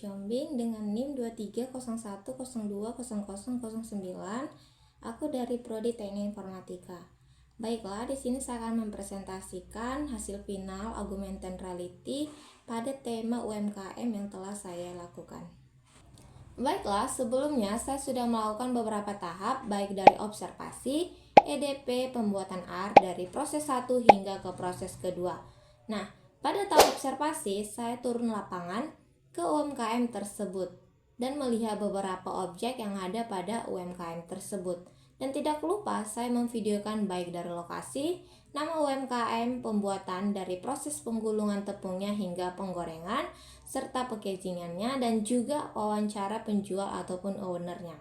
Syombing dengan NIM 2301020009. Aku dari Prodi Teknik Informatika. Baiklah, di sini saya akan mempresentasikan hasil final augmented reality pada tema UMKM yang telah saya lakukan. Baiklah, sebelumnya saya sudah melakukan beberapa tahap baik dari observasi, EDP, pembuatan AR dari proses 1 hingga ke proses kedua. Nah, pada tahap observasi, saya turun lapangan ke UMKM tersebut dan melihat beberapa objek yang ada pada UMKM tersebut. Dan tidak lupa saya memvideokan baik dari lokasi, nama UMKM, pembuatan dari proses penggulungan tepungnya hingga penggorengan, serta packagingannya dan juga wawancara penjual ataupun ownernya.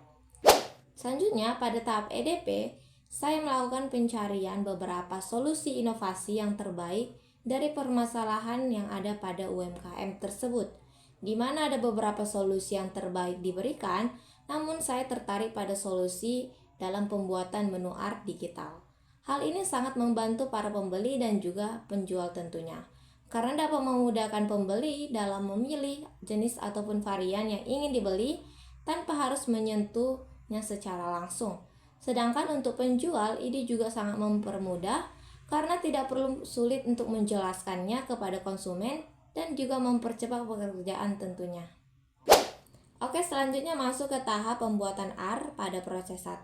Selanjutnya pada tahap EDP, saya melakukan pencarian beberapa solusi inovasi yang terbaik dari permasalahan yang ada pada UMKM tersebut, di mana ada beberapa solusi yang terbaik diberikan, namun saya tertarik pada solusi dalam pembuatan menu art digital. Hal ini sangat membantu para pembeli dan juga penjual tentunya, karena dapat memudahkan pembeli dalam memilih jenis ataupun varian yang ingin dibeli tanpa harus menyentuhnya secara langsung. Sedangkan untuk penjual, ini juga sangat mempermudah karena tidak perlu sulit untuk menjelaskannya kepada konsumen dan juga mempercepat pekerjaan tentunya. Oke, selanjutnya masuk ke tahap pembuatan AR pada proses 1.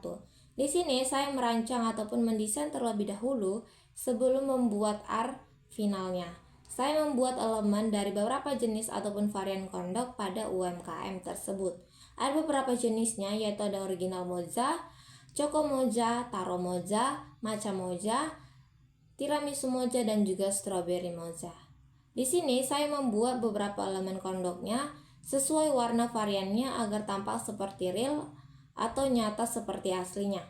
Di sini saya merancang ataupun mendesain terlebih dahulu sebelum membuat AR finalnya. Saya membuat elemen dari beberapa jenis ataupun varian kondok pada UMKM tersebut. Ada beberapa jenisnya, yaitu ada original moza, choco moza, taro moza, matcha moza, tiramisu moza, dan juga strawberry moza. Di sini saya membuat beberapa elemen kondoknya sesuai warna variannya agar tampak seperti real atau nyata seperti aslinya.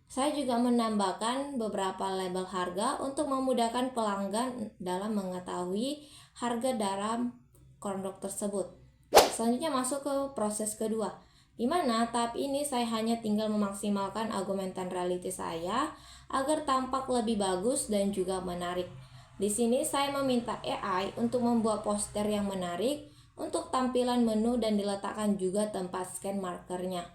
Saya juga menambahkan beberapa label harga untuk memudahkan pelanggan dalam mengetahui harga dalam kondok tersebut. Selanjutnya masuk ke proses kedua, di mana tahap ini saya hanya tinggal memaksimalkan augmented reality saya agar tampak lebih bagus dan juga menarik. Di sini saya meminta AI untuk membuat poster yang menarik untuk tampilan menu dan diletakkan juga tempat scan markernya.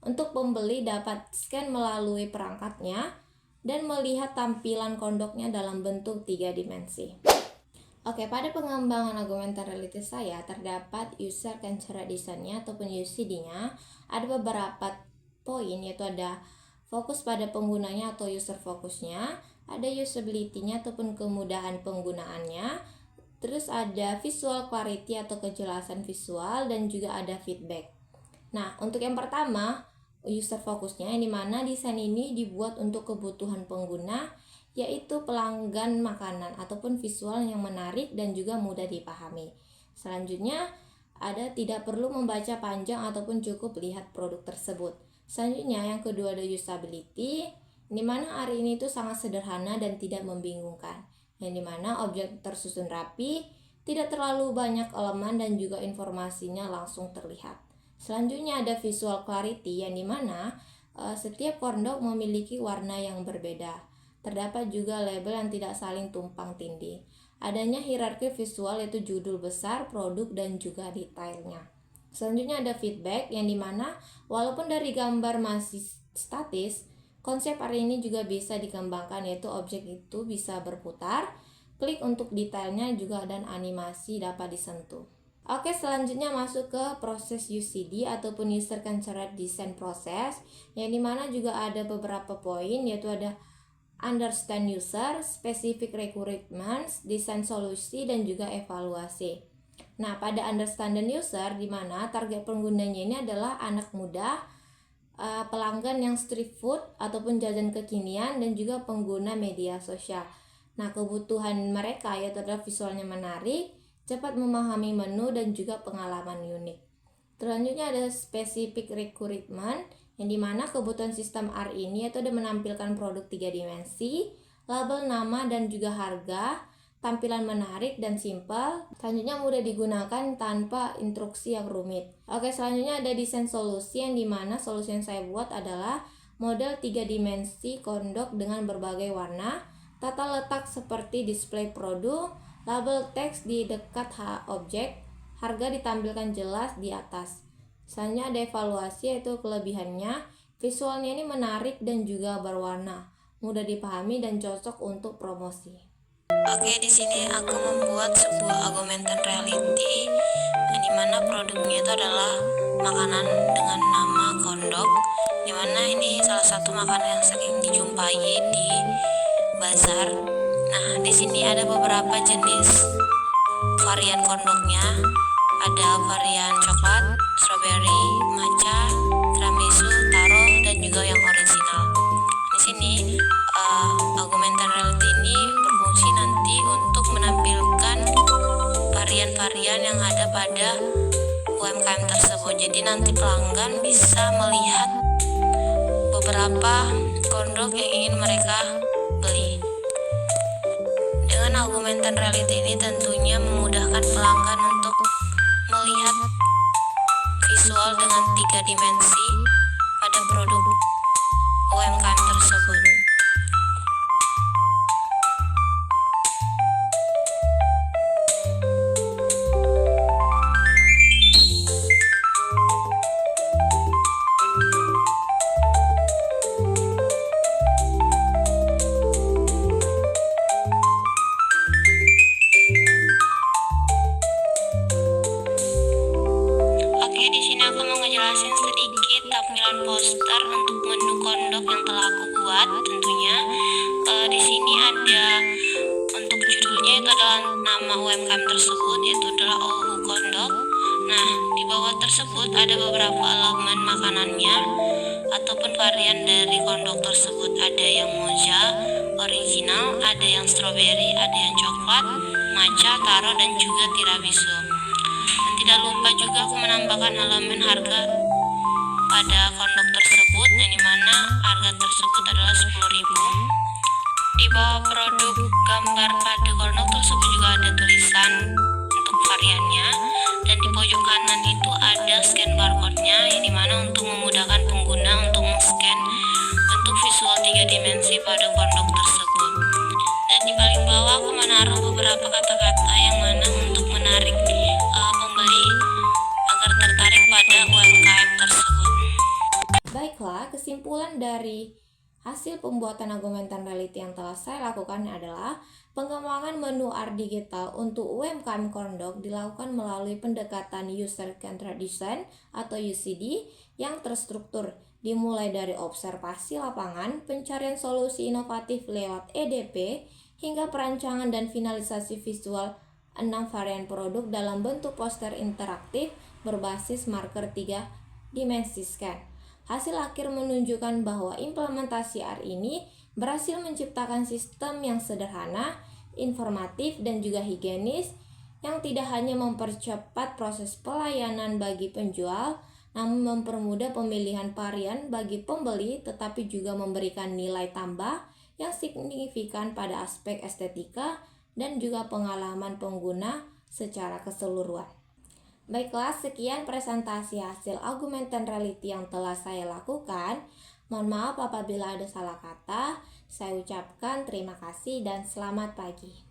Untuk pembeli dapat scan melalui perangkatnya dan melihat tampilan kondoknya dalam bentuk 3 dimensi. Oke, pada pengembangan augmented reality saya terdapat user centered design-nya ataupun UCD-nya. Ada beberapa poin, yaitu ada fokus pada penggunanya atau user fokusnya, ada usability-nya ataupun kemudahan penggunaannya, terus ada visual clarity atau kejelasan visual, dan juga ada feedback. Nah, untuk yang pertama, user fokusnya, yang dimana desain ini dibuat untuk kebutuhan pengguna, yaitu pelanggan makanan ataupun visual yang menarik dan juga mudah dipahami. Selanjutnya, ada tidak perlu membaca panjang ataupun cukup lihat produk tersebut. Selanjutnya, yang kedua ada usability, dimana hari ini itu sangat sederhana dan tidak membingungkan, yang dimana objek tersusun rapi, tidak terlalu banyak elemen dan juga informasinya langsung terlihat. Selanjutnya ada visual clarity, yang dimana setiap kondok memiliki warna yang berbeda. Terdapat juga label yang tidak saling tumpang tindih. Adanya hierarki visual, yaitu judul besar, produk, dan juga detailnya. Selanjutnya ada feedback, yang dimana walaupun dari gambar masih statis, konsep hari ini juga bisa dikembangkan, yaitu objek itu bisa berputar, klik untuk detailnya juga, dan animasi dapat disentuh. Oke, selanjutnya masuk ke proses UCD ataupun User Centered Design Process, yang dimana juga ada beberapa poin, yaitu ada understand user, specific requirements, design solusi, dan juga evaluasi. Nah, pada understand user, dimana target penggunanya ini adalah anak muda, pelanggan yang street food ataupun jajan kekinian, dan juga pengguna media sosial. Nah, kebutuhan mereka yaitu adalah visualnya menarik, cepat memahami menu, dan juga pengalaman unik. Selanjutnya ada specific requirement, yang dimana kebutuhan sistem AR ini yaitu ada menampilkan produk 3 dimensi, label nama dan juga harga, tampilan menarik dan simpel, selanjutnya mudah digunakan tanpa instruksi yang rumit. Oke, selanjutnya ada desain solusi, yang dimana solusi yang saya buat adalah model 3 dimensi kondok dengan berbagai warna, tata letak seperti display produk, label teks di dekat objek, harga ditampilkan jelas di atas. Selanjutnya ada evaluasi, yaitu kelebihannya. Visualnya ini menarik dan juga berwarna, mudah dipahami dan cocok untuk promosi. Oke, di sini aku membuat sebuah augmented reality di mana produknya itu adalah makanan dengan nama kondok, di mana ini salah satu makanan yang sering dijumpai di bazar. Nah, di sini ada beberapa jenis varian kondoknya. Ada varian coklat, strawberry, matcha, tiramisu, taro, dan juga yang original. Di sini augmented reality ini berfungsi nanti untuk menampilkan varian-varian yang ada pada UMKM tersebut. Jadi nanti pelanggan bisa melihat beberapa kondok yang ingin mereka beli. Dengan augmented reality ini tentunya memudahkan pelanggan untuk melihat visual dengan 3 dimensi pada produk UMKM tersebut. Ngejelasin sedikit tampilan poster untuk menu kondok yang telah aku buat. Tentunya di sini ada untuk judulnya itu adalah nama UMKM tersebut, yaitu adalah Ohu Kondok. Nah, di bawah tersebut ada beberapa elemen makanannya ataupun varian dari kondok tersebut. Ada yang mocha, original, ada yang strawberry, ada yang coklat, matcha, taro, dan juga tiramisu. Tidak lupa juga aku menambahkan elemen harga pada kondok tersebut, yang dimana harga tersebut adalah 10.000. Di bawah produk gambar pada kondok tersebut juga ada tulisan untuk variannya, dan di pojok kanan itu ada scan barcode-nya, yang dimana untuk memudahkan pengguna untuk men-scan bentuk visual 3 dimensi pada kondok tersebut. Dan di paling bawah aku menaruh beberapa kata-kata yang mana untuk menarik pembeli agar tertarik pada UMKM tersebut. Baiklah, kesimpulan dari hasil pembuatan augmented reality yang telah saya lakukan adalah pengembangan menu art digital untuk UMKM kondok dilakukan melalui pendekatan User Centered Design atau UCD yang terstruktur, dimulai dari observasi lapangan, pencarian solusi inovatif lewat EDP, hingga perancangan dan finalisasi visual 6 varian produk dalam bentuk poster interaktif berbasis marker 3 dimensi scan. Hasil akhir menunjukkan bahwa implementasi AR ini berhasil menciptakan sistem yang sederhana, informatif, dan juga higienis yang tidak hanya mempercepat proses pelayanan bagi penjual, namun mempermudah pemilihan varian bagi pembeli, tetapi juga memberikan nilai tambah yang signifikan pada aspek estetika dan juga pengalaman pengguna secara keseluruhan. Baiklah, sekian presentasi hasil augmented reality yang telah saya lakukan. Mohon maaf apabila ada salah kata. Saya ucapkan terima kasih dan selamat pagi.